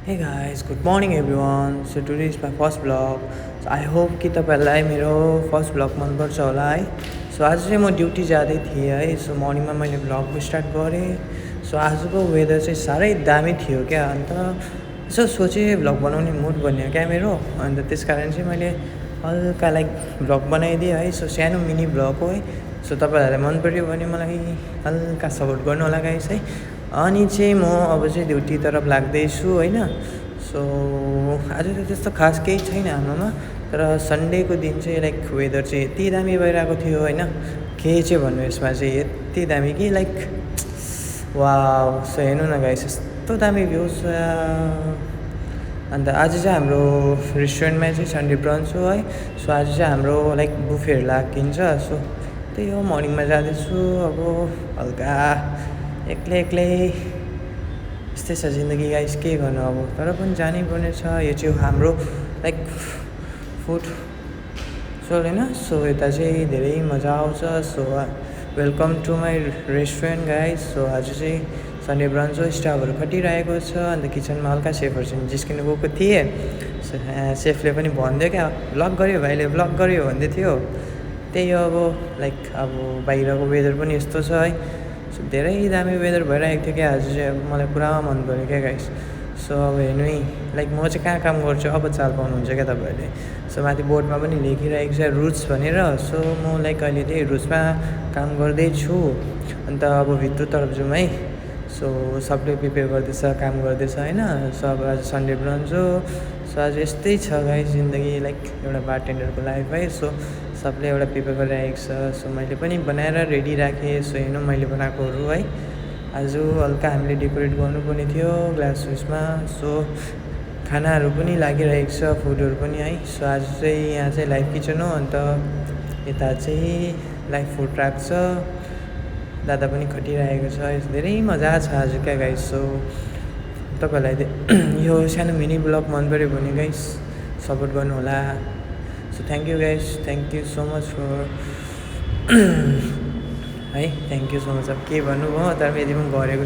Hey guys, good morning everyone. So today is my first vlog. So I hope कि तपाईँहरूलाई मेरो first vlog मनपर्छ होला है. सो आज चाहिँ म ड्युटी जाँदै थिएँ है. सो मर्निङमा मैले भ्लग स्टार्ट गरेँ. सो आजको वेदर चाहिँ साह्रै दामी थियो क्या. अन्त यसो सोचेँ भ्लग बनाउने मुड बन्यो क्या मेरो. अन्त त्यस कारण चाहिँ मैले हल्का लाइक भ्लग बनाइदिएँ है. सो सानो मिनी भ्लग हो है. सो तपाईँहरूलाई मन पऱ्यो भने मलाई हल्का सपोर्ट गर्नु होला गाइस है. अनि चाहिँ म अब चाहिँ ड्युटीतर्फ लाग्दैछु होइन. सो आज त त्यस्तो खास केही छैन हाम्रोमा. तर सन्डेको दिन चाहिँ लाइक वेदर चाहिँ यति दामी भइरहेको थियो होइन. के चाहिँ भन्नु यसमा चाहिँ यति दामी कि लाइक वाउ. सो हेर्नु न गाइस यस्तो दामी भ्यू छ. अन्त आज चाहिँ हाम्रो रेस्टुरेन्टमा चाहिँ सन्डे ब्रन्च हो है. सो आज चाहिँ हाम्रो लाइक बुफेहरू लागिन्छ. सो त्यही हो मर्निङमा जाँदैछु. अब हल्का एक्लै यस्तै छ जिन्दगी गाइस, के गर्नु अब. तर पनि जानै पर्ने छ. यो चाहिँ हाम्रो लाइक फुड सो होइन. सो यता चाहिँ धेरै मजा आउँछ. So welcome to my restaurant guys. So आज चाहिँ सन्डे ब्रन्च हो. स्टाफहरू खटिरहेको छ. अन्त किचनमा हल्का सेफहरूसँग जिस्किनु गएको थिएँ. सो सेफले पनि भनिदियो क्या, भ्लग गऱ्यो भाइले, भ्लग गऱ्यो भन्दै थियो. त्यही हो अब लाइक अब बाहिरको वेदर पनि यस्तो छ है. सो धेरै दामी वेदर भइरहेको थियो क्या आज चाहिँ. अब मलाई पुरा मन पऱ्यो क्या गाइस. सो अब हेर्नु है लाइक म चाहिँ कहाँ काम गर्छु अब चाल पाउनुहुन्छ क्या तपाईँहरूले. सो माथि बोर्डमा पनि लेखिरहेको छ रुट्स भनेर. सो म लाइक अहिले चाहिँ रुट्समा काम गर्दैछु. अन्त अब भित्रतर्फ जाउँ है. सो सबले प्रिपेयर गर्दैछ, काम गर्दैछ होइन. सो अब आज सन्डे ब्रन्च हो. सो आज यस्तै छ गाइस जिन्दगी, लाइक एउटा बारटेन्डरको लाइफ है. सो सबले एउटा प्रिपेयर गरिरहेको छ. सो मैले पनि बनाएर रेडी राखेँ. सो हेर्नु मैले बनाएकोहरू है. आज हल्का हामीले डेकोरेट गर्नुपर्ने थियो ग्लास उयसमा. सो खानाहरू पनि लागिरहेको छ, फुडहरू पनि है. सो आज चाहिँ यहाँ चाहिँ लाइभ किचन हो. अन्त यता चाहिँ लाइभ फुड राख्छ. दादा पनि खटिरहेको छ. धेरै मजा छ आज क्या गाइस. सो तपाईँहरूलाई यो सानो मिनी ब्लग मन पऱ्यो भने गाइस सपोर्ट गर्नु होला. So thank you guys, thank you so much for है. Thank you so much. अब के भन्नुभयो तर यति पनि गरेको छु.